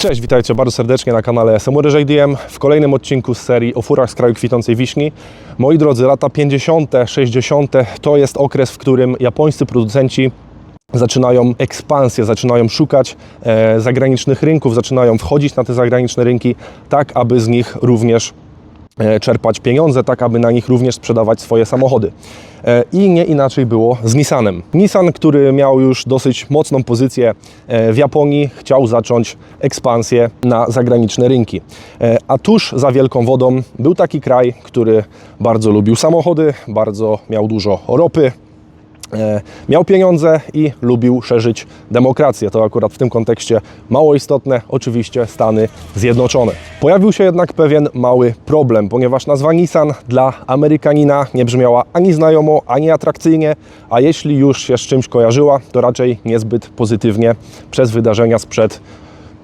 Cześć, witajcie bardzo serdecznie na kanale Samurai JDM w kolejnym odcinku z serii o furach z kraju kwitnącej wiśni. Moi drodzy, lata 50., 60. to jest okres, w którym japońscy producenci zaczynają ekspansję, zaczynają szukać zagranicznych rynków, zaczynają wchodzić na te zagraniczne rynki, tak aby z nich również czerpać pieniądze, tak aby na nich również sprzedawać swoje samochody. I nie inaczej było z Nissanem. Nissan, który miał już dosyć mocną pozycję w Japonii, chciał zacząć ekspansję na zagraniczne rynki. A tuż za Wielką Wodą był taki kraj, który bardzo lubił samochody, bardzo miał dużo ropy, miał pieniądze i lubił szerzyć demokrację. To akurat w tym kontekście mało istotne, oczywiście Stany Zjednoczone. Pojawił się jednak pewien mały problem, ponieważ nazwa Nissan dla Amerykanina nie brzmiała ani znajomo, ani atrakcyjnie, a jeśli już się z czymś kojarzyła, to raczej niezbyt pozytywnie przez wydarzenia sprzed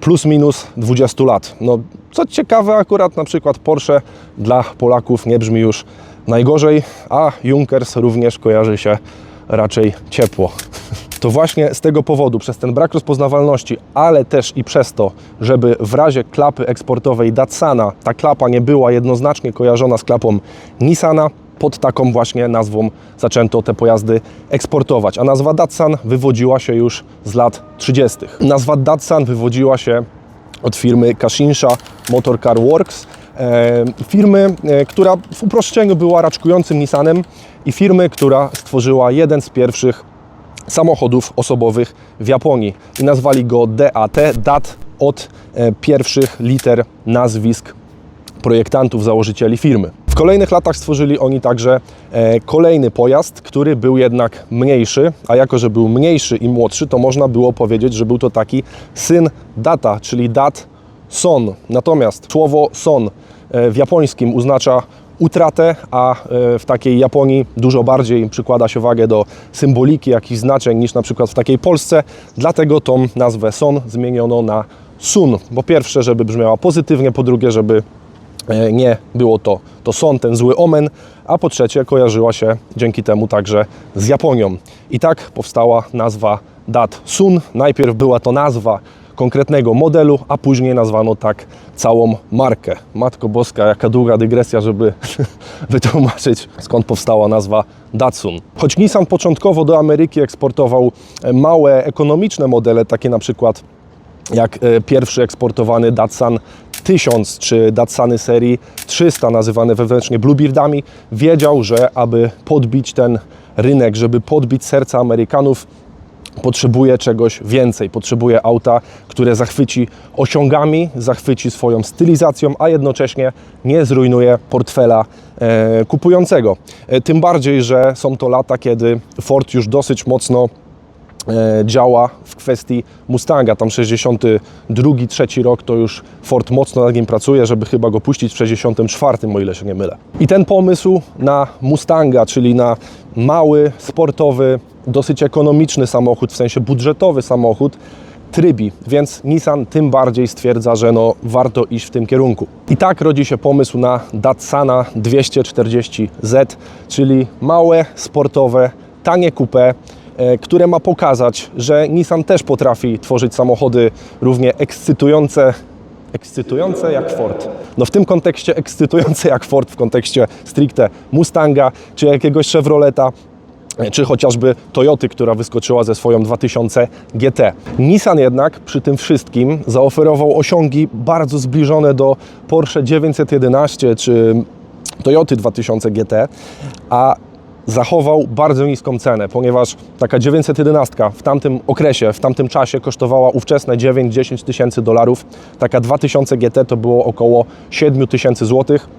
plus minus 20 lat. No, co ciekawe, akurat na przykład Porsche dla Polaków nie brzmi już najgorzej, a Junkers również kojarzy się raczej ciepło. To właśnie z tego powodu, przez ten brak rozpoznawalności, ale też i przez to, żeby w razie klapy eksportowej Datsuна ta klapa nie była jednoznacznie kojarzona z klapą Nissana, pod taką właśnie nazwą zaczęto te pojazdy eksportować. A nazwa Datsun wywodziła się już z lat 30. Nazwa Datsun wywodziła się od firmy Kashinsha Motor Car Works, firmy, która w uproszczeniu była raczkującym Nissanem i firmy, która stworzyła jeden z pierwszych samochodów osobowych w Japonii i nazwali go DAT od pierwszych liter nazwisk projektantów, założycieli firmy. W kolejnych latach stworzyli oni także kolejny pojazd, który był jednak mniejszy, a jako że był mniejszy i młodszy, to można było powiedzieć, że był to taki syn Data, czyli Dat-son. Natomiast słowo son w japońskim oznacza utratę, a w takiej Japonii dużo bardziej przykłada się wagę do symboliki, jakichś znaczeń niż na przykład w takiej Polsce. Dlatego tą nazwę son zmieniono na sun. Po pierwsze, żeby brzmiała pozytywnie, po drugie, żeby nie było to son, ten zły omen, a po trzecie kojarzyła się dzięki temu także z Japonią. I tak powstała nazwa Datsun. Najpierw była to nazwa konkretnego modelu, a później nazwano tak całą markę. Matko Boska, jaka długa dygresja, żeby wytłumaczyć, skąd powstała nazwa Datsun. Choć Nissan początkowo do Ameryki eksportował małe, ekonomiczne modele, takie na przykład jak pierwszy eksportowany Datsun 1000 czy Datsuny serii 300, nazywane wewnętrznie Bluebeardami, wiedział, że aby podbić ten rynek, żeby podbić serca Amerykanów, potrzebuje czegoś więcej, potrzebuje auta, które zachwyci osiągami, zachwyci swoją stylizacją, a jednocześnie nie zrujnuje portfela kupującego. Tym bardziej, że są to lata, kiedy Ford już dosyć działa w kwestii Mustanga. Tam 62-3 rok to już Ford mocno nad nim pracuje, żeby chyba go puścić w 64, o ile się nie mylę. I ten pomysł na Mustanga, czyli na mały, sportowy, dosyć ekonomiczny samochód, w sensie budżetowy samochód, trybi, więc Nissan tym bardziej stwierdza, że warto iść w tym kierunku. I tak rodzi się pomysł na Datsuna 240Z, czyli małe, sportowe, tanie coupé, które ma pokazać, że Nissan też potrafi tworzyć samochody równie ekscytujące jak Ford. No w tym kontekście ekscytujące jak Ford, w kontekście stricte Mustanga, czy jakiegoś Chevroleta, czy chociażby Toyoty, która wyskoczyła ze swoją 2000 GT. Nissan jednak przy tym wszystkim zaoferował osiągi bardzo zbliżone do Porsche 911 czy Toyoty 2000 GT, a zachował bardzo niską cenę, ponieważ taka 911 w tamtym okresie, w tamtym czasie kosztowała ówczesne 9-10 tysięcy dolarów. Taka 2000 GT to było około 7 tysięcy złotych,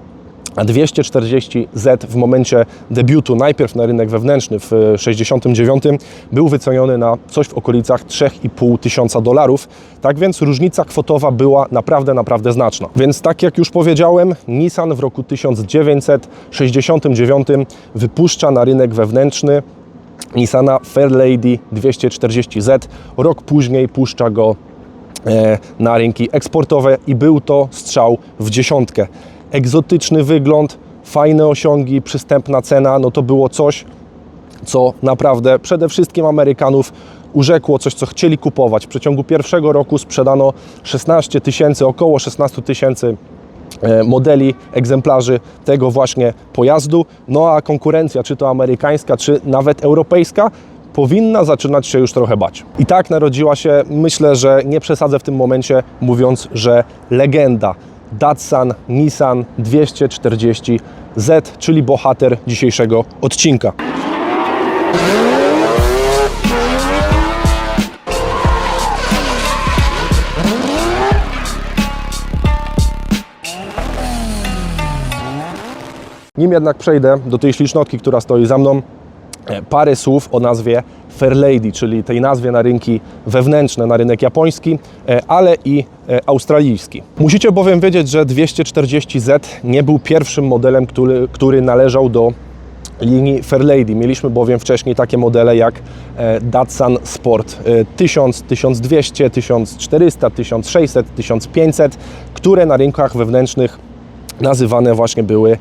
a 240Z w momencie debiutu, najpierw na rynek wewnętrzny w 69, był wyceniony na coś w okolicach 3,5 tysiąca dolarów. Tak więc różnica kwotowa była naprawdę znaczna. Więc tak jak już powiedziałem, Nissan w roku 1969 wypuszcza na rynek wewnętrzny Nissana Fairlady 240Z. Rok później puszcza go na rynki eksportowe i był to strzał w dziesiątkę. Egzotyczny wygląd, fajne osiągi, przystępna cena, no to było coś, co naprawdę przede wszystkim Amerykanów urzekło, coś co chcieli kupować. W przeciągu pierwszego roku sprzedano 16 000, około 16 000 modeli, egzemplarzy tego właśnie pojazdu. No a konkurencja, czy to amerykańska, czy nawet europejska, powinna zaczynać się już trochę bać. I tak narodziła się, myślę, że nie przesadzę w tym momencie, mówiąc, że legenda Datsun Nissan 240Z, czyli bohater dzisiejszego odcinka. Nim jednak przejdę do tej ślicznotki, która stoi za mną, parę słów o nazwie Fairlady, czyli tej nazwie na rynki wewnętrzne, na rynek japoński, ale i australijski. Musicie bowiem wiedzieć, że 240Z nie był pierwszym modelem, który należał do linii Fairlady. Mieliśmy bowiem wcześniej takie modele jak Datsun Sport 1000, 1200, 1400, 1600, 1500, które na rynkach wewnętrznych nazywane właśnie były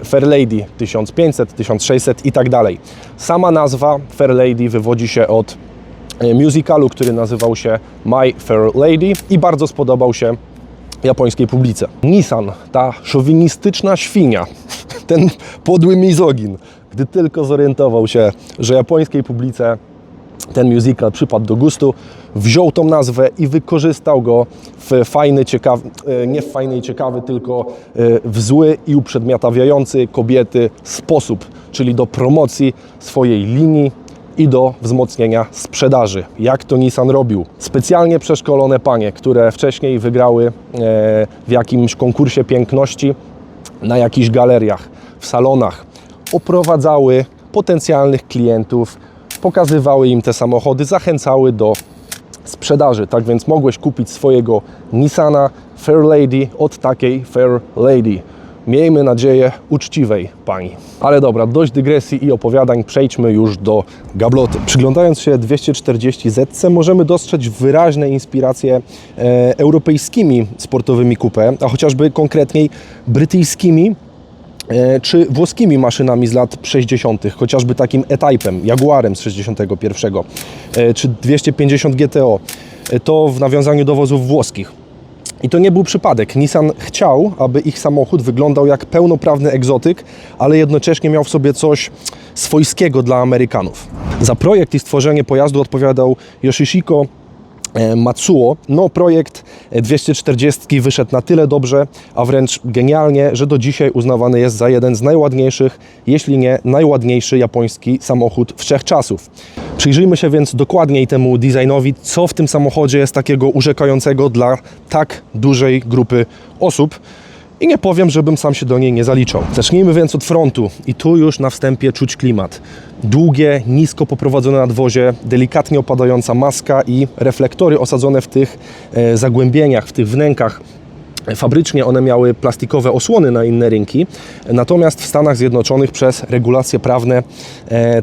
Fairlady 1500, 1600 i tak dalej. Sama nazwa Fairlady wywodzi się od musicalu, który nazywał się My Fair Lady i bardzo spodobał się japońskiej publice. Nissan, ta szowinistyczna świnia, ten podły mizogin, gdy tylko zorientował się, że japońskiej publice ten musical przypadł do gustu, wziął tą nazwę i wykorzystał go w fajny, ciekawy, nie w fajny i ciekawy, tylko w zły i uprzedmiotawiający kobiety sposób, czyli do promocji swojej linii i do wzmocnienia sprzedaży. Jak to Nissan robił? Specjalnie przeszkolone panie, które wcześniej wygrały w jakimś konkursie piękności, na jakichś galeriach, w salonach, oprowadzały potencjalnych klientów, pokazywały im te samochody, zachęcały do sprzedaży. Tak więc mogłeś kupić swojego Nissana Fairlady od takiej Fairlady. Miejmy nadzieję uczciwej pani. Ale dobra, dość dygresji i opowiadań, przejdźmy już do gabloty. Przyglądając się 240Z możemy dostrzec wyraźne inspiracje europejskimi sportowymi coupé, a chociażby konkretniej brytyjskimi czy włoskimi maszynami z lat 60., chociażby takim E-Type'em, Jaguarem z 61, czy 250 GTO, to w nawiązaniu do wozów włoskich. I to nie był przypadek. Nissan chciał, aby ich samochód wyglądał jak pełnoprawny egzotyk, ale jednocześnie miał w sobie coś swojskiego dla Amerykanów. Za projekt i stworzenie pojazdu odpowiadał Yoshihiko Matsuo. No, projekt 240 wyszedł na tyle dobrze, a wręcz genialnie, że do dzisiaj uznawany jest za jeden z najładniejszych, jeśli nie najładniejszy japoński samochód wszechczasów. Przyjrzyjmy się więc dokładniej temu designowi, co w tym samochodzie jest takiego urzekającego dla tak dużej grupy osób. I nie powiem, żebym sam się do niej nie zaliczał. Zacznijmy więc od frontu i tu już na wstępie czuć klimat. Długie, nisko poprowadzone nadwozie, delikatnie opadająca maska i reflektory osadzone w tych zagłębieniach, w tych wnękach. Fabrycznie one miały plastikowe osłony na inne rynki, natomiast w Stanach Zjednoczonych przez regulacje prawne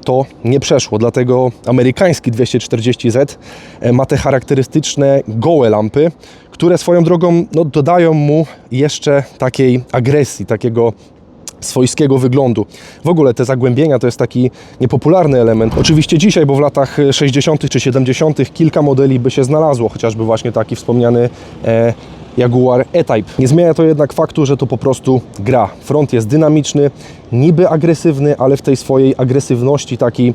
to nie przeszło. Dlatego amerykański 240Z ma te charakterystyczne gołe lampy, które swoją drogą dodają mu jeszcze takiej agresji, takiego swojskiego wyglądu. W ogóle te zagłębienia to jest taki niepopularny element. Oczywiście dzisiaj, bo w latach 60. czy 70. kilka modeli by się znalazło, chociażby właśnie taki wspomniany Jaguar E-Type. Nie zmienia to jednak faktu, że to po prostu gra. Front jest dynamiczny, niby agresywny, ale w tej swojej agresywności taki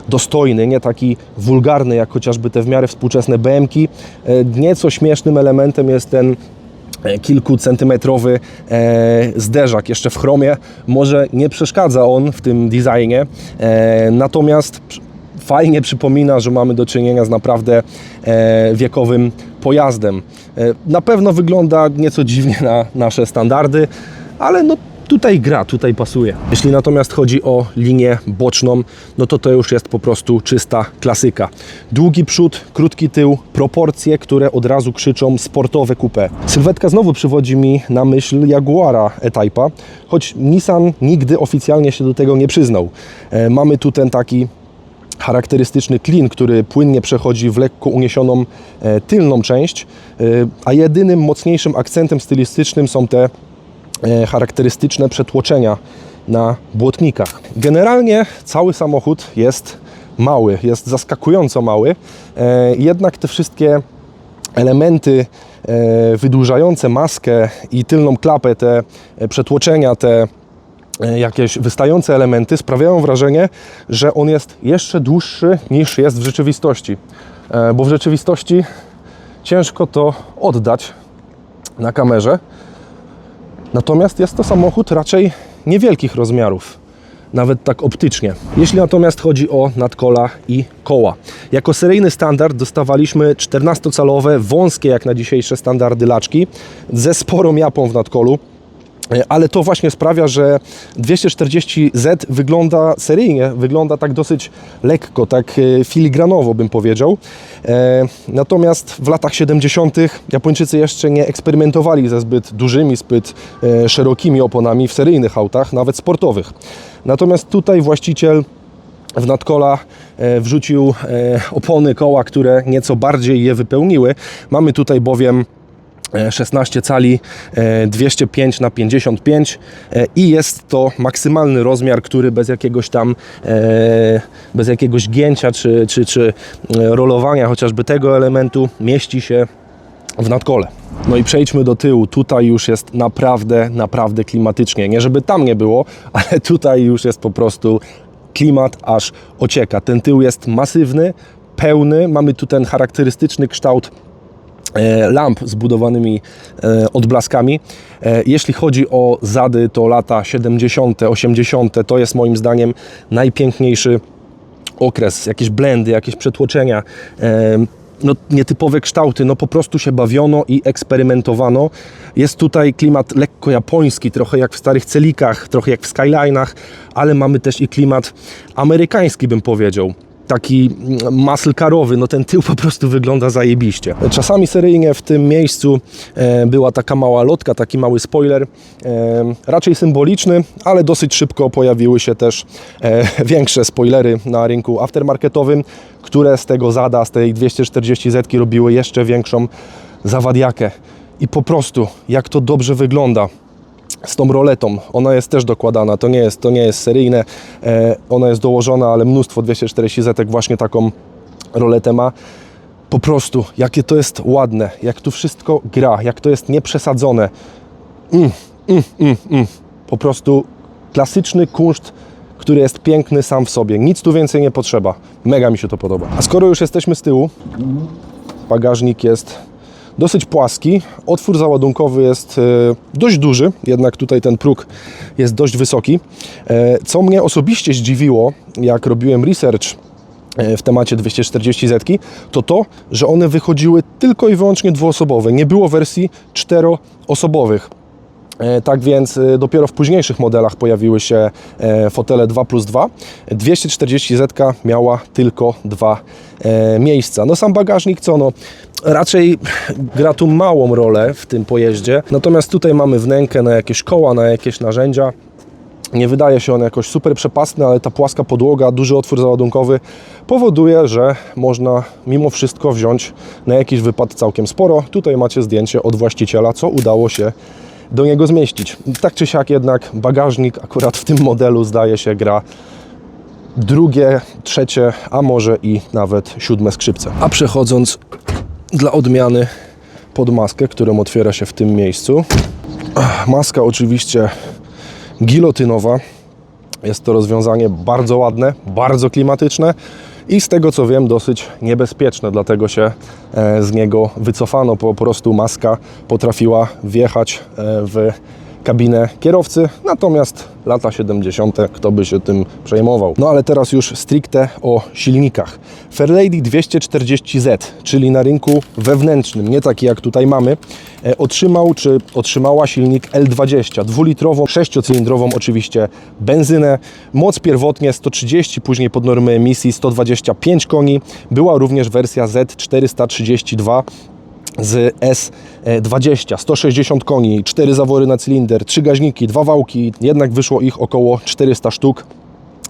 dostojny, nie taki wulgarny, jak chociażby te w miarę współczesne BM-ki. Nieco śmiesznym elementem jest ten kilkucentymetrowy zderzak jeszcze w chromie. Może nie przeszkadza on w tym designie, natomiast fajnie przypomina, że mamy do czynienia z naprawdę wiekowym pojazdem. Na pewno wygląda nieco dziwnie na nasze standardy, ale no tutaj gra, tutaj pasuje. Jeśli natomiast chodzi o linię boczną, no to już jest po prostu czysta klasyka. Długi przód, krótki tył, proporcje, które od razu krzyczą sportowe coupé. Sylwetka znowu przywodzi mi na myśl Jaguara E-Type'a, choć Nissan nigdy oficjalnie się do tego nie przyznał. Mamy tu ten taki charakterystyczny klin, który płynnie przechodzi w lekko uniesioną tylną część, a jedynym mocniejszym akcentem stylistycznym są te charakterystyczne przetłoczenia na błotnikach. Generalnie cały samochód jest mały, jest zaskakująco mały, jednak te wszystkie elementy wydłużające maskę i tylną klapę, te przetłoczenia, te jakieś wystające elementy sprawiają wrażenie, że on jest jeszcze dłuższy niż jest w rzeczywistości, bo w rzeczywistości ciężko to oddać na kamerze, natomiast jest to samochód raczej niewielkich rozmiarów, nawet tak optycznie. Jeśli natomiast chodzi o nadkola i koła. Jako seryjny standard dostawaliśmy 14-calowe, wąskie jak na dzisiejsze standardy laczki ze sporą japą w nadkolu, ale to właśnie sprawia, że 240Z wygląda seryjnie, wygląda tak dosyć lekko, tak filigranowo bym powiedział. Natomiast w latach 70. Japończycy jeszcze nie eksperymentowali ze zbyt dużymi, zbyt szerokimi oponami w seryjnych autach, nawet sportowych. Natomiast tutaj właściciel w nadkola wrzucił opony koła, które nieco bardziej je wypełniły. Mamy tutaj bowiem 16 cali 205 na 55 i jest to maksymalny rozmiar, który bez jakiegoś tam bez jakiegoś gięcia czy rolowania chociażby tego elementu mieści się w nadkole. No i przejdźmy do tyłu. Tutaj już jest naprawdę klimatycznie. Nie żeby tam nie było, ale tutaj już jest po prostu klimat aż ocieka. Ten tył jest masywny, pełny. Mamy tu ten charakterystyczny kształt lamp z budowanymi odblaskami. Jeśli chodzi o zady, to lata 70., 80. to jest moim zdaniem najpiękniejszy okres. Jakieś blendy, jakieś przetłoczenia, no, nietypowe kształty, no po prostu się bawiono i eksperymentowano. Jest tutaj klimat lekko japoński, trochę jak w starych Celikach, trochę jak w Skyline'ach, ale mamy też i klimat amerykański, bym powiedział. Taki muscle carowy, no ten tył po prostu wygląda zajebiście. Czasami seryjnie w tym miejscu była taka mała lotka, taki mały spoiler, raczej symboliczny, ale dosyć szybko pojawiły się też większe spoilery na rynku aftermarketowym, które z tego zada, z tej 240Z robiły jeszcze większą zawadiakę. I po prostu, jak to dobrze wygląda z tą roletą. Ona jest też dokładana, to nie jest seryjne, ona jest dołożona, ale mnóstwo 240Z właśnie taką roletę ma. Po prostu, jakie to jest ładne, jak tu wszystko gra, jak to jest nieprzesadzone. Po prostu klasyczny kunszt, który jest piękny sam w sobie. Nic tu więcej nie potrzeba. Mega mi się to podoba. A skoro już jesteśmy z tyłu, bagażnik jest dosyć płaski, otwór załadunkowy jest dość duży, jednak tutaj ten próg jest dość wysoki. Co mnie osobiście zdziwiło, jak robiłem research w temacie 240Z, to, że one wychodziły tylko i wyłącznie dwuosobowe. Nie było wersji czteroosobowych. Tak więc dopiero w późniejszych modelach pojawiły się fotele 2+2. 240Z miała tylko 2 miejsca. No sam bagażnik raczej gra tu małą rolę w tym pojeździe. Natomiast tutaj mamy wnękę na jakieś koła, na jakieś narzędzia. Nie wydaje się on jakoś super przepastny, ale ta płaska podłoga, duży otwór załadunkowy powoduje, że można mimo wszystko wziąć na jakiś wypad całkiem sporo. Tutaj macie zdjęcie od właściciela, co udało się do niego zmieścić. Tak czy siak jednak bagażnik akurat w tym modelu zdaje się gra drugie, trzecie, a może i nawet 7 skrzypce. A przechodząc dla odmiany pod maskę, którą otwiera się w tym miejscu. Maska oczywiście gilotynowa. Jest to rozwiązanie bardzo ładne, bardzo klimatyczne i z tego co wiem dosyć niebezpieczne, dlatego się z niego wycofano. Po prostu maska potrafiła wjechać w kabinę kierowcy, natomiast lata 70. kto by się tym przejmował. No ale teraz już stricte o silnikach. Fairlady 240Z, czyli na rynku wewnętrznym, nie taki jak tutaj mamy, otrzymała silnik L20, 2-litrową, 6-cylindrową oczywiście benzynę. Moc pierwotnie 130, później pod normy emisji 125 koni. Była również wersja Z432 z S20, 160 koni, 4 zawory na cylinder, 3 gaźniki, 2 wałki, jednak wyszło ich około 400 sztuk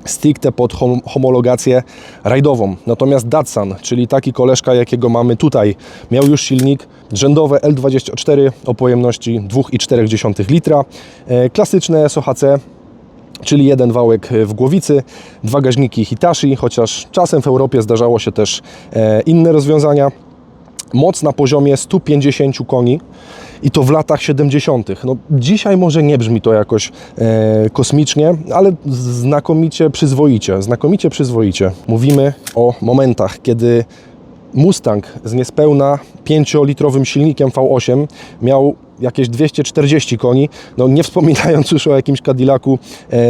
stricte pod homologację rajdową. Natomiast Datsun, czyli taki koleżka jakiego mamy tutaj, miał już silnik rzędowe L24 o pojemności 2,4 litra, klasyczne SOHC czyli jeden wałek w głowicy, 2 gaźniki Hitachi, chociaż czasem w Europie zdarzało się też inne rozwiązania. Moc na poziomie 150 koni i to w latach 70. No, dzisiaj może nie brzmi to jakoś kosmicznie, ale znakomicie przyzwoicie. Mówimy o momentach, kiedy Mustang z niespełna 5-litrowym silnikiem V8 miał jakieś 240 koni, no nie wspominając już o jakimś Cadillacu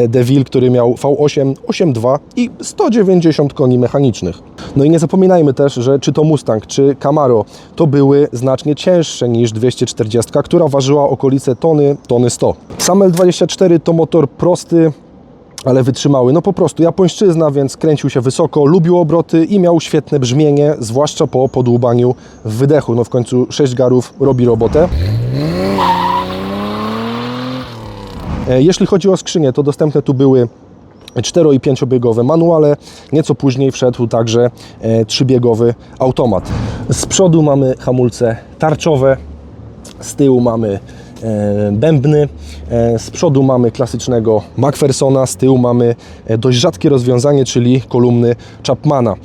DeVille, który miał V8, 8.2 i 190 koni mechanicznych. No i nie zapominajmy też, że czy to Mustang, czy Camaro, to były znacznie cięższe niż 240, która ważyła okolice tony 100. Sam L24 to motor prosty, ale wytrzymały. No po prostu japońszczyzna, więc kręcił się wysoko, lubił obroty i miał świetne brzmienie, zwłaszcza po podłubaniu w wydechu. No w końcu 6 garów robi robotę. Jeśli chodzi o skrzynię, to dostępne tu były 4- i 5-biegowe manuale. Nieco później wszedł także 3-biegowy automat. Z przodu mamy hamulce tarczowe, z tyłu mamy bębny, z przodu mamy klasycznego Macphersona, z tyłu mamy dość rzadkie rozwiązanie, czyli kolumny Chapmana.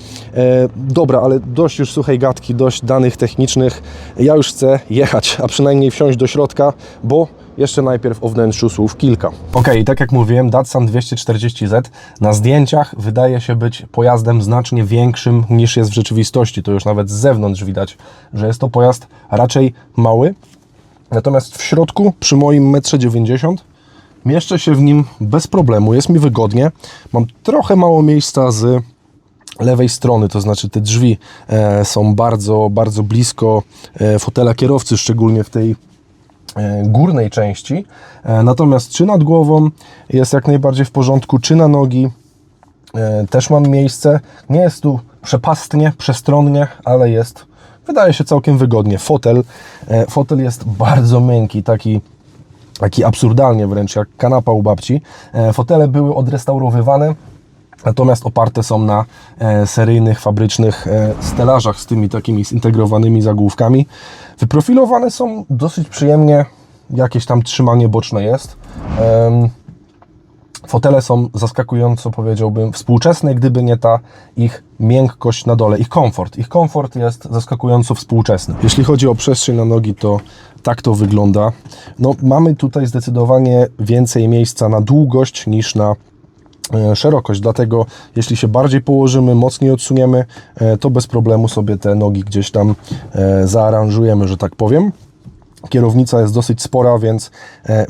Dobra, ale dość już suchej gadki, dość danych technicznych. Ja już chcę jechać, a przynajmniej wsiąść do środka, bo jeszcze najpierw o wnętrzu słów kilka. Ok, tak jak mówiłem, Datsun 240Z na zdjęciach wydaje się być pojazdem znacznie większym niż jest w rzeczywistości. To już nawet z zewnątrz widać, że jest to pojazd raczej mały. Natomiast w środku, przy moim 1,90 m, mieszczę się w nim bez problemu, jest mi wygodnie. Mam trochę mało miejsca z lewej strony, to znaczy te drzwi są bardzo, bardzo blisko fotela kierowcy, szczególnie w tej górnej części. Natomiast czy nad głową jest jak najbardziej w porządku, czy na nogi też mam miejsce. Nie jest tu przepastnie, przestronnie, ale jest, wydaje się, całkiem wygodnie. Fotel jest bardzo miękki, taki absurdalnie wręcz jak kanapa u babci. Fotele były odrestaurowywane, natomiast oparte są na seryjnych, fabrycznych stelażach z tymi takimi zintegrowanymi zagłówkami. Wyprofilowane są dosyć przyjemnie, jakieś tam trzymanie boczne jest. Fotele są zaskakująco, powiedziałbym, współczesne, gdyby nie ta ich miękkość na dole, ich komfort. Ich komfort jest zaskakująco współczesny. Jeśli chodzi o przestrzeń na nogi, to tak to wygląda. No, mamy tutaj zdecydowanie więcej miejsca na długość niż na szerokość, dlatego jeśli się bardziej położymy, mocniej odsuniemy, to bez problemu sobie te nogi gdzieś tam zaaranżujemy, że tak powiem. Kierownica jest dosyć spora, więc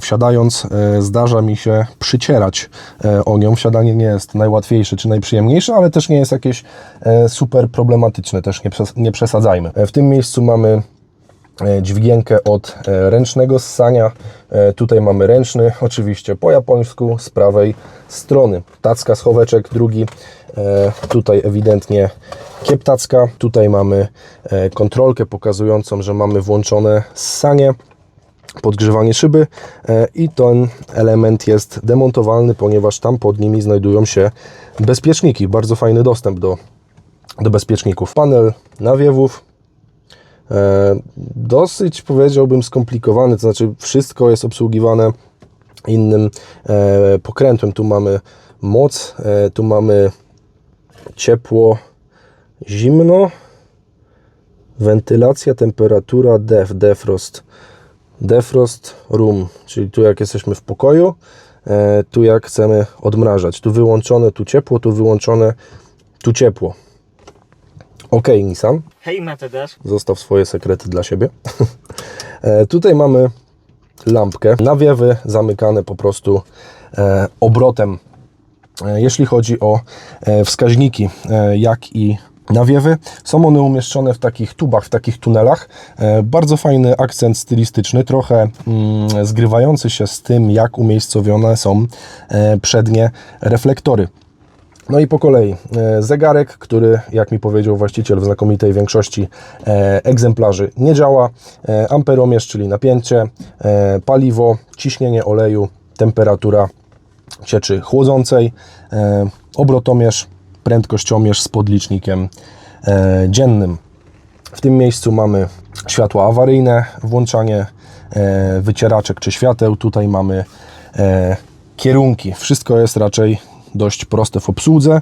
wsiadając zdarza mi się przycierać o nią. Wsiadanie nie jest najłatwiejsze czy najprzyjemniejsze, ale też nie jest jakieś super problematyczne, też nie przesadzajmy. W tym miejscu mamy dźwigienkę od ręcznego ssania. Tutaj mamy ręczny, oczywiście po japońsku, z prawej strony. Tacka, schoweczek drugi. Tutaj ewidentnie kieptacka. Tutaj mamy kontrolkę pokazującą, że mamy włączone ssanie, podgrzewanie szyby i ten element jest demontowalny, ponieważ tam pod nimi znajdują się bezpieczniki. Bardzo fajny dostęp do bezpieczników. Panel nawiewów. Dosyć, powiedziałbym, skomplikowany, to znaczy wszystko jest obsługiwane innym pokrętłem. Tu mamy moc, tu mamy ciepło, zimno, wentylacja, temperatura, defrost room, czyli tu jak jesteśmy w pokoju, tu jak chcemy odmrażać. Tu wyłączone, tu ciepło, tu wyłączone, tu ciepło. Ok, Nissan. Hej, Mercedes. Zostaw swoje sekrety dla siebie. Tutaj mamy lampkę. Nawiewy zamykane po prostu obrotem. Jeśli chodzi o wskaźniki, jak i nawiewy, są one umieszczone w takich tubach, w takich tunelach. Bardzo fajny akcent stylistyczny, trochę zgrywający się z tym, jak umiejscowione są przednie reflektory. No i po kolei zegarek, który, jak mi powiedział właściciel, w znakomitej większości egzemplarzy nie działa, amperomierz, czyli napięcie, paliwo, ciśnienie oleju, temperatura cieczy chłodzącej, obrotomierz, prędkościomierz z podlicznikiem dziennym. W tym miejscu mamy światła awaryjne, włączanie wycieraczek czy świateł. Tutaj mamy kierunki. Wszystko jest raczej dość proste w obsłudze,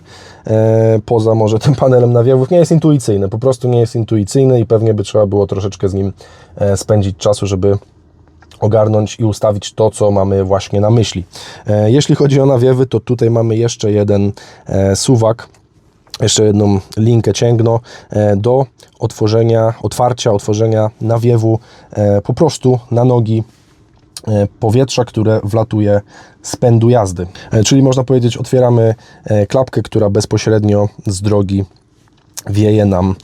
poza może tym panelem nawiewów. Nie jest intuicyjny, po prostu nie jest intuicyjny i pewnie by trzeba było troszeczkę z nim spędzić czasu, żeby ogarnąć i ustawić to, co mamy właśnie na myśli. Jeśli chodzi o nawiewy, to tutaj mamy jeszcze jeden suwak, jeszcze jedną linkę cięgno do otworzenia nawiewu po prostu na nogi powietrza, które wlatuje z pędu jazdy. Czyli można powiedzieć, otwieramy klapkę, która bezpośrednio z drogi wieje nam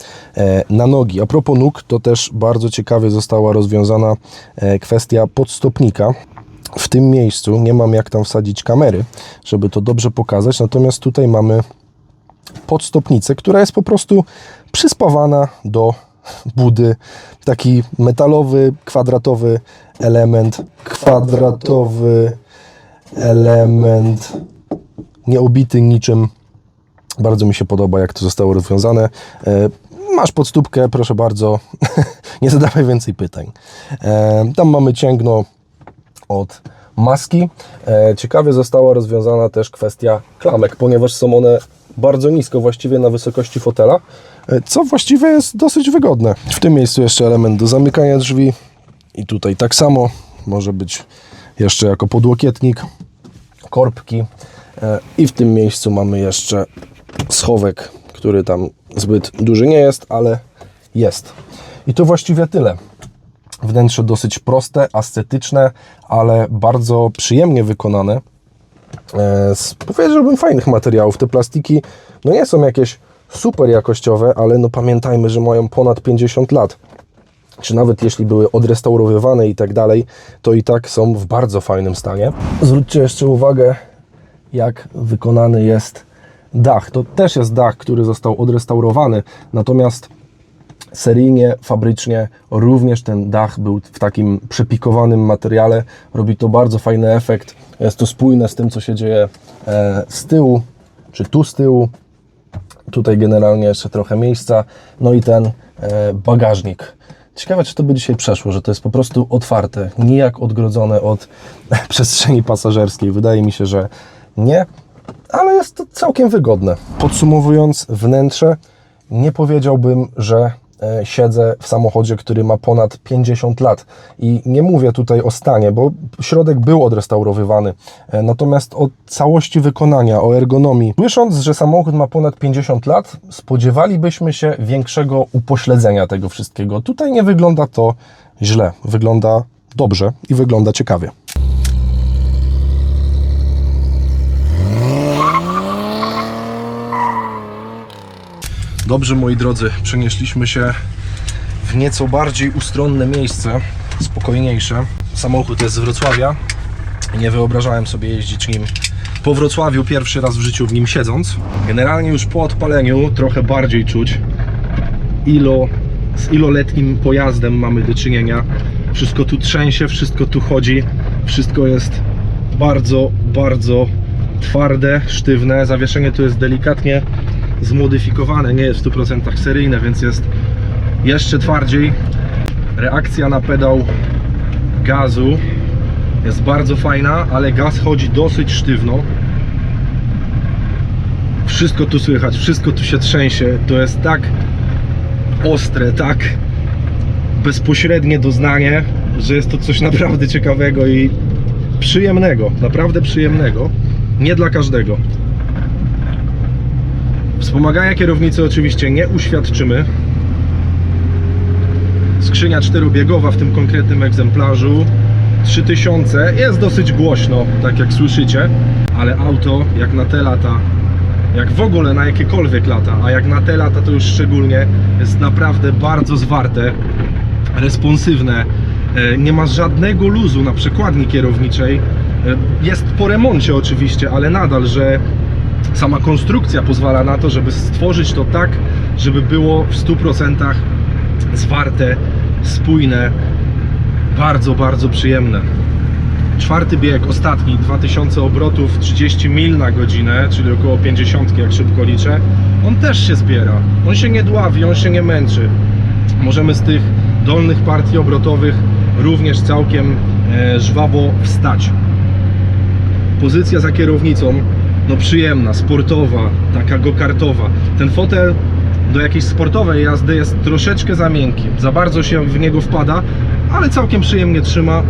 na nogi. A propos nóg, to też bardzo ciekawie została rozwiązana kwestia podstopnika. W tym miejscu nie mam jak tam wsadzić kamery, żeby to dobrze pokazać, natomiast tutaj mamy podstopnicę, która jest po prostu przyspawana do budy. Taki metalowy, kwadratowy element, nieobity niczym. Bardzo mi się podoba, jak to zostało rozwiązane. Masz podstópkę, proszę bardzo, nie zadawaj więcej pytań. Tam mamy cięgno od maski. Ciekawie została rozwiązana też kwestia klamek, ponieważ są one bardzo nisko, właściwie na wysokości fotela, co właściwie jest dosyć wygodne. W tym miejscu jeszcze element do zamykania drzwi i tutaj tak samo, może być jeszcze jako podłokietnik, korbki i w tym miejscu mamy jeszcze schowek, który tam zbyt duży nie jest, ale jest. I to właściwie tyle. Wnętrze dosyć proste, ascetyczne, ale bardzo przyjemnie wykonane. Powiedziałbym fajnych materiałów. Te plastiki no nie są jakieś super jakościowe, ale no pamiętajmy, że mają ponad 50 lat. Czy nawet jeśli były odrestaurowywane i tak dalej, to i tak są w bardzo fajnym stanie. Zwróćcie jeszcze uwagę, jak wykonany jest dach. To też jest dach, który został odrestaurowany, natomiast seryjnie, fabrycznie również ten dach był w takim przepikowanym materiale. Robi to bardzo fajny efekt. Jest to spójne z tym, co się dzieje z tyłu, czy tu z tyłu. Tutaj generalnie jeszcze trochę miejsca. No i ten bagażnik. Ciekawe, czy to by dzisiaj przeszło, że to jest po prostu otwarte, nijak odgrodzone od przestrzeni pasażerskiej. Wydaje mi się, że nie, ale jest to całkiem wygodne. Podsumowując wnętrze, nie powiedziałbym, że siedzę w samochodzie, który ma ponad 50 lat. I nie mówię tutaj o stanie, bo środek był odrestaurowywany. Natomiast o całości wykonania, o ergonomii. Słysząc, że samochód ma ponad 50 lat, spodziewalibyśmy się większego upośledzenia tego wszystkiego. Tutaj nie wygląda to źle. Wygląda dobrze i wygląda ciekawie. Dobrze, moi drodzy, przenieśliśmy się w nieco bardziej ustronne miejsce, spokojniejsze. Samochód jest z Wrocławia. Nie wyobrażałem sobie jeździć nim po Wrocławiu pierwszy raz w życiu w nim siedząc. Generalnie już po odpaleniu trochę bardziej czuć, z iloletnim pojazdem mamy do czynienia. Wszystko tu trzęsie, wszystko tu chodzi, wszystko jest bardzo, bardzo twarde, sztywne. Zawieszenie tu jest delikatnie zmodyfikowane, nie jest w 100% seryjne, więc jest jeszcze twardziej. Reakcja na pedał gazu jest bardzo fajna, ale gaz chodzi dosyć sztywno. Wszystko tu słychać, wszystko tu się trzęsie. To jest tak ostre, tak bezpośrednie doznanie, że jest to coś naprawdę ciekawego i przyjemnego, naprawdę przyjemnego. Nie dla każdego. Wspomagania kierownicy oczywiście nie uświadczymy. Skrzynia 4-biegowa w tym konkretnym egzemplarzu 3000, jest dosyć głośno, tak jak słyszycie, ale auto jak na te lata, jak w ogóle na jakiekolwiek lata, a jak na te lata to już szczególnie, jest naprawdę bardzo zwarte, responsywne, nie ma żadnego luzu na przekładni kierowniczej. Jest po remoncie oczywiście, ale nadal, że sama konstrukcja pozwala na to, żeby stworzyć to tak, żeby było w 100% zwarte, spójne, bardzo, bardzo przyjemne. Czwarty bieg, ostatni, 2000 obrotów, 30 mil na godzinę, czyli około 50, jak szybko liczę. On też się zbiera, on się nie dławi, on się nie męczy. Możemy z tych dolnych partii obrotowych również całkiem żwawo wstać. Pozycja za kierownicą, no przyjemna, sportowa, taka go-kartowa. Ten fotel do jakiejś sportowej jazdy jest troszeczkę za miękki, za bardzo się w niego wpada, ale całkiem przyjemnie trzyma.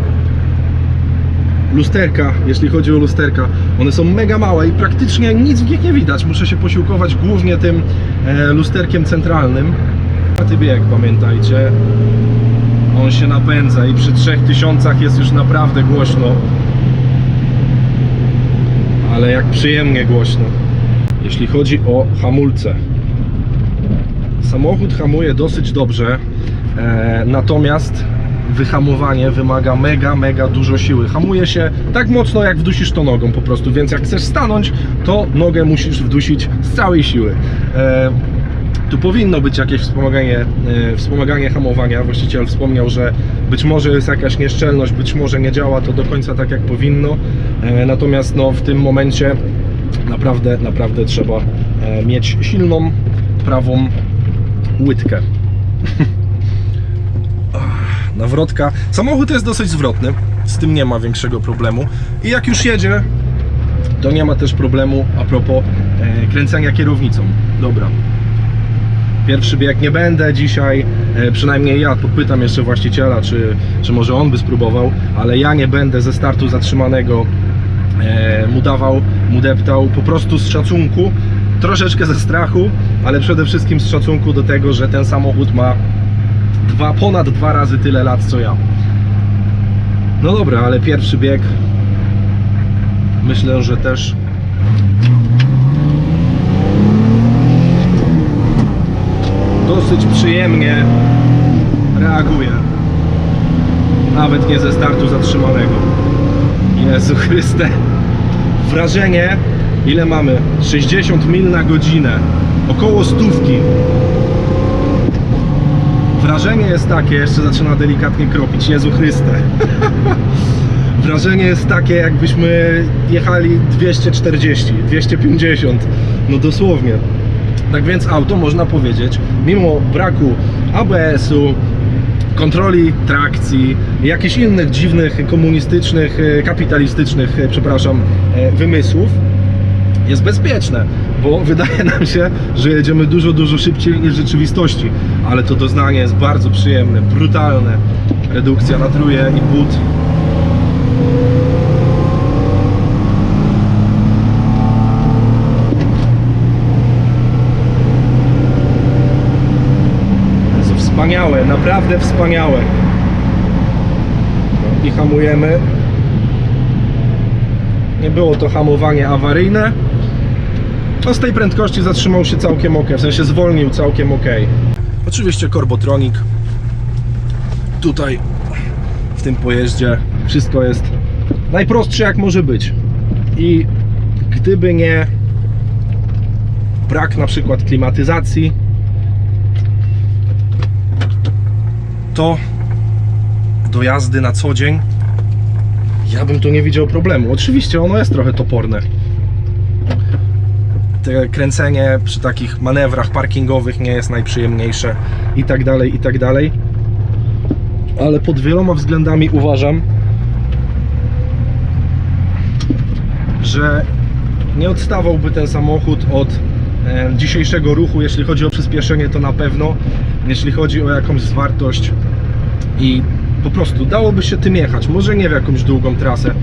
Lusterka, jeśli chodzi o lusterka, one są mega małe i praktycznie nic w nich nie widać. Muszę się posiłkować głównie tym lusterkiem centralnym. Bieg, pamiętajcie, on się napędza i przy 3000 jest już naprawdę głośno, ale jak przyjemnie głośno. Jeśli chodzi o hamulce, samochód hamuje dosyć dobrze, natomiast wyhamowanie wymaga mega dużo siły. Hamuje się tak mocno, jak wdusisz to nogą po prostu, więc jak chcesz stanąć, to nogę musisz wdusić z całej siły. Tu powinno być jakieś wspomaganie hamowania. Właściciel wspomniał, że być może jest jakaś nieszczelność, być może nie działa to do końca tak, jak powinno. Natomiast no, w tym momencie naprawdę trzeba mieć silną, prawą łydkę. Nawrotka. Samochód jest dosyć zwrotny, z tym nie ma większego problemu. I jak już jedzie, to nie ma też problemu a propos kręcenia kierownicą. Dobra. Pierwszy bieg nie będę dzisiaj, przynajmniej ja podpytam jeszcze właściciela, czy może on by spróbował, ale ja nie będę ze startu zatrzymanego mu dawał, mu deptał, po prostu z szacunku, troszeczkę ze strachu, ale przede wszystkim z szacunku do tego, że ten samochód ma ponad 2 razy tyle lat co ja. No dobra, ale pierwszy bieg myślę, że też dosyć przyjemnie reaguje, nawet nie ze startu zatrzymanego. Jezu Chryste, wrażenie, ile mamy? 60 mil na godzinę, około 100. Wrażenie jest takie, jeszcze zaczyna delikatnie kropić, Jezu Chryste. Wrażenie jest takie, jakbyśmy jechali 240, 250, no dosłownie. Tak więc auto, można powiedzieć, mimo braku ABS-u, kontroli trakcji, jakichś innych dziwnych, komunistycznych, kapitalistycznych, przepraszam, wymysłów, jest bezpieczne, bo wydaje nam się, że jedziemy dużo szybciej niż w rzeczywistości, ale to doznanie jest bardzo przyjemne, brutalne. Redukcja na truje i but. Wspaniałe, naprawdę wspaniałe. I hamujemy. Nie było to hamowanie awaryjne. No z tej prędkości zatrzymał się całkiem ok, w sensie zwolnił całkiem ok. Oczywiście Corbotronic. Tutaj w tym pojeździe wszystko jest najprostsze jak może być. I gdyby nie brak na przykład klimatyzacji, to do jazdy na co dzień ja bym tu nie widział problemu. Oczywiście ono jest trochę toporne. Te kręcenie przy takich manewrach parkingowych nie jest najprzyjemniejsze i tak dalej. Ale pod wieloma względami uważam, że nie odstawałby ten samochód od dzisiejszego ruchu. Jeśli chodzi o przyspieszenie, to na pewno. Jeśli chodzi o jakąś zwartość i po prostu dałoby się tym jechać, może nie w jakąś długą trasę,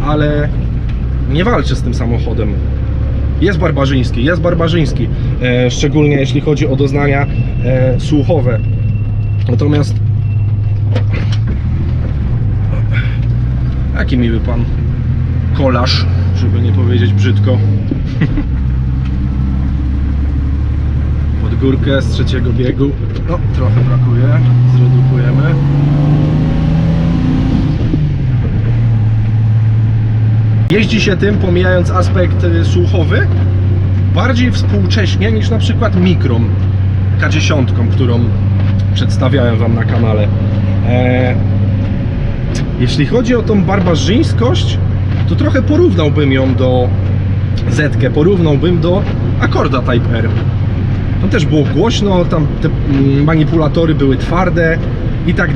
ale nie walczę z tym samochodem. Jest barbarzyński, szczególnie jeśli chodzi o doznania słuchowe. Natomiast jaki miły pan kolarz, żeby nie powiedzieć brzydko. Pod górkę z 3. biegu. No, trochę brakuje, zredukujemy. Jeździ się tym, pomijając aspekt słuchowy, bardziej współcześnie niż na przykład Micrą K10, którą przedstawiałem wam na kanale. Jeśli chodzi o tą barbarzyńskość, to trochę porównałbym ją do Zetkę, porównałbym do Accorda Type R. Tam też było głośno, tam te manipulatory były twarde i tak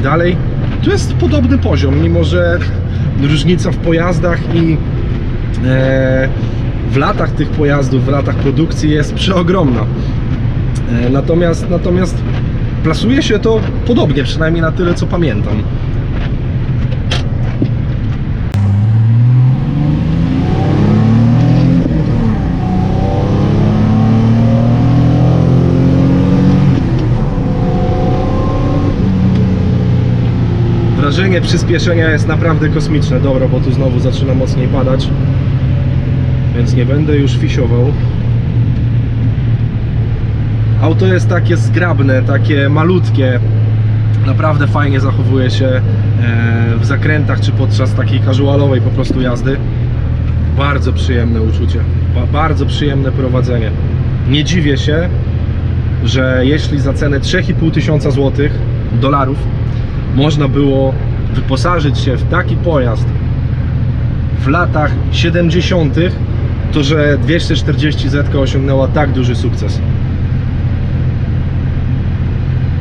dalej. Tu jest podobny poziom, mimo że różnica w pojazdach i w latach tych pojazdów, w latach produkcji jest przeogromna. Natomiast plasuje się to podobnie, przynajmniej na tyle, co pamiętam. Wrażenie przyspieszenia jest naprawdę kosmiczne. Dobra, bo tu znowu zaczyna mocniej padać, więc nie będę już fisiował. Auto jest takie zgrabne, takie malutkie. Naprawdę fajnie zachowuje się w zakrętach czy podczas takiej casualowej po prostu jazdy. Bardzo przyjemne uczucie, bardzo przyjemne prowadzenie. Nie dziwię się, że jeśli za cenę 3500 złotych, dolarów, można było wyposażyć się w taki pojazd w latach 70., to że 240Z osiągnęła tak duży sukces.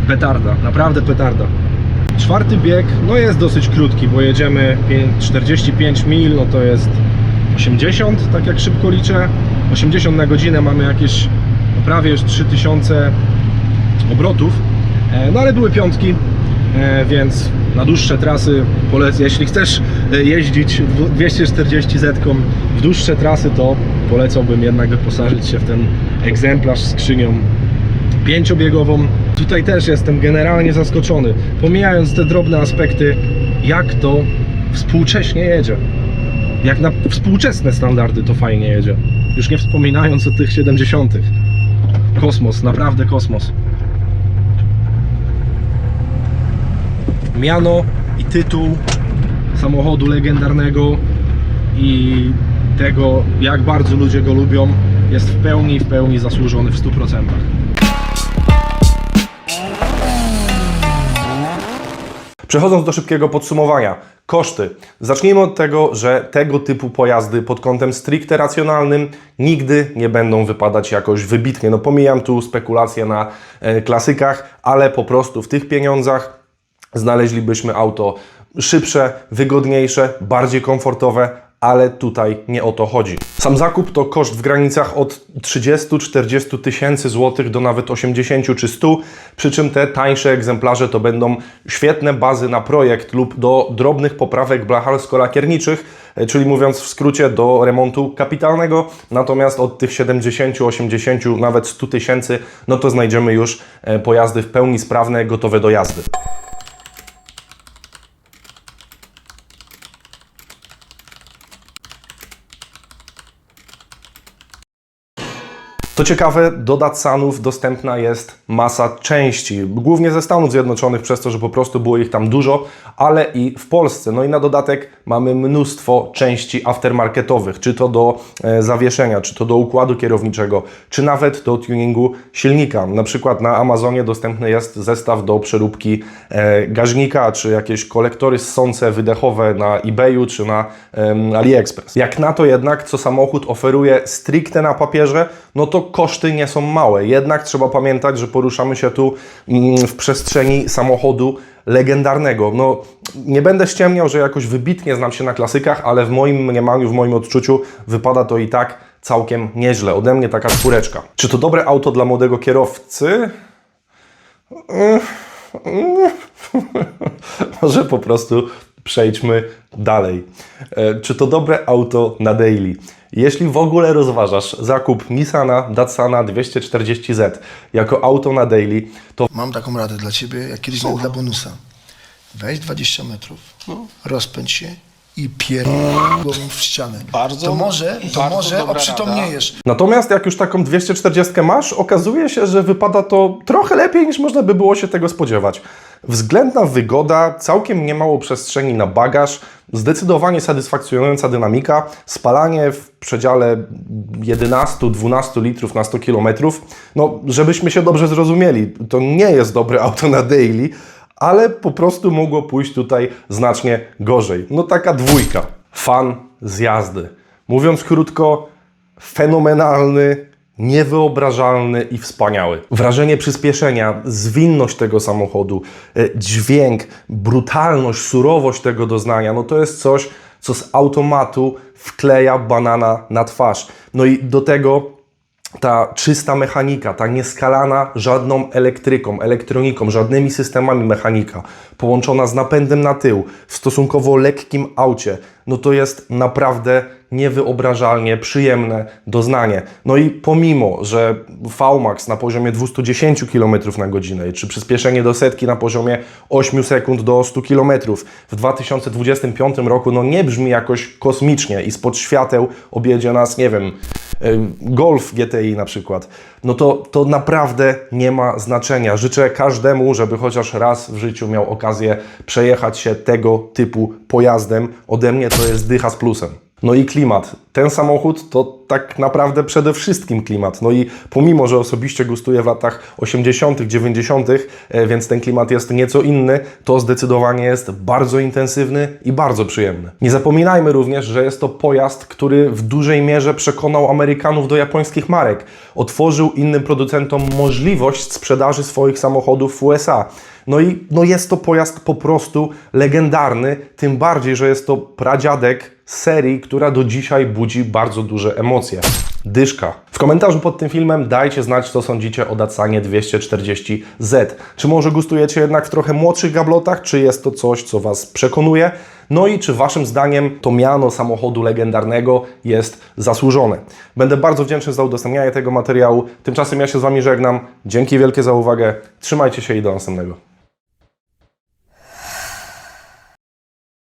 Petarda, naprawdę petarda. Czwarty bieg no jest dosyć krótki, bo jedziemy 45 mil, no to jest 80, tak jak szybko liczę. 80 na godzinę, mamy jakieś prawie już 3000 obrotów. No ale były piątki, więc na dłuższe trasy polecę. Jeśli chcesz jeździć 240Z w dłuższe trasy, to polecałbym jednak wyposażyć się w ten egzemplarz z skrzynią 5-biegową. Tutaj też jestem generalnie zaskoczony, pomijając te drobne aspekty, jak to współcześnie jedzie. Jak na współczesne standardy to fajnie jedzie. Już nie wspominając o tych 70. Kosmos, naprawdę kosmos. Miano i tytuł samochodu legendarnego i tego, jak bardzo ludzie go lubią, jest w pełni zasłużony w 100%. Przechodząc do szybkiego podsumowania, koszty. Zacznijmy od tego, że tego typu pojazdy pod kątem stricte racjonalnym nigdy nie będą wypadać jakoś wybitnie. No pomijam tu spekulacje na klasykach, ale po prostu w tych pieniądzach znaleźlibyśmy auto szybsze, wygodniejsze, bardziej komfortowe, ale tutaj nie o to chodzi. Sam zakup to koszt w granicach od 30-40 tysięcy złotych do nawet 80 czy 100, przy czym te tańsze egzemplarze to będą świetne bazy na projekt lub do drobnych poprawek blacharsko-lakierniczych, czyli mówiąc w skrócie do remontu kapitalnego, natomiast od tych 70, 80, nawet 100 tysięcy, no to znajdziemy już pojazdy w pełni sprawne, gotowe do jazdy. Co ciekawe, do Datsunów dostępna jest masa części, głównie ze Stanów Zjednoczonych, przez to, że po prostu było ich tam dużo, ale i w Polsce. No i na dodatek mamy mnóstwo części aftermarketowych, czy to do zawieszenia, czy to do układu kierowniczego, czy nawet do tuningu silnika. Na przykład na Amazonie dostępny jest zestaw do przeróbki gaźnika, czy jakieś kolektory ssące wydechowe na eBayu, czy na AliExpress. Jak na to jednak, co samochód oferuje stricte na papierze, no to koszty nie są małe. Jednak trzeba pamiętać, że poruszamy się tu w przestrzeni samochodu legendarnego. No, nie będę ściemniał, że jakoś wybitnie znam się na klasykach, ale w moim mniemaniu, w moim odczuciu wypada to i tak całkiem nieźle. Ode mnie taka 4. Czy to dobre auto dla młodego kierowcy? Może po prostu przejdźmy dalej. Czy to dobre auto na daily? Jeśli w ogóle rozważasz zakup Nissana Datsun 240Z jako auto na daily, to mam taką radę dla Ciebie, jak kiedyś miałem dla bonusa. Weź 20 metrów, rozpędź się i głową w ścianę. To może oprzytomniejesz. Natomiast jak już taką 240 masz, okazuje się, że wypada to trochę lepiej, niż można by było się tego spodziewać. Względna wygoda, całkiem niemało przestrzeni na bagaż, zdecydowanie satysfakcjonująca dynamika, spalanie w przedziale 11-12 litrów na 100 km. No, żebyśmy się dobrze zrozumieli, to nie jest dobre auto na daily, ale po prostu mogło pójść tutaj znacznie gorzej. No taka 2. Fan z jazdy. Mówiąc krótko, fenomenalny, niewyobrażalny i wspaniały. Wrażenie przyspieszenia, zwinność tego samochodu, dźwięk, brutalność, surowość tego doznania, no to jest coś, co z automatu wkleja banana na twarz. No i do tego ta czysta mechanika, ta nieskalana żadną elektryką, elektroniką, żadnymi systemami mechanika, połączona z napędem na tył, w stosunkowo lekkim aucie, no to jest naprawdę niewyobrażalnie przyjemne doznanie. No i pomimo, że VMAX na poziomie 210 km na godzinę, czy przyspieszenie do setki na poziomie 8 sekund do 100 km w 2025 roku, no nie brzmi jakoś kosmicznie i spod świateł objedzie nas, nie wiem, Golf GTI na przykład, no to naprawdę nie ma znaczenia. Życzę każdemu, żeby chociaż raz w życiu miał okazję przejechać się tego typu pojazdem. Ode mnie to jest dycha z plusem. No i klimat. Ten samochód to tak naprawdę przede wszystkim klimat. No i pomimo, że osobiście gustuję w latach 80., 90., więc ten klimat jest nieco inny, to zdecydowanie jest bardzo intensywny i bardzo przyjemny. Nie zapominajmy również, że jest to pojazd, który w dużej mierze przekonał Amerykanów do japońskich marek. Otworzył innym producentom możliwość sprzedaży swoich samochodów w USA. No jest to pojazd po prostu legendarny, tym bardziej, że jest to pradziadek serii, która do dzisiaj budzi bardzo duże emocje. Dyszka. W komentarzu pod tym filmem dajcie znać, co sądzicie o Datsunie 240Z. Czy może gustujecie jednak w trochę młodszych gablotach, czy jest to coś, co Was przekonuje? No i czy Waszym zdaniem to miano samochodu legendarnego jest zasłużone? Będę bardzo wdzięczny za udostępnianie tego materiału. Tymczasem ja się z Wami żegnam. Dzięki wielkie za uwagę. Trzymajcie się i do następnego.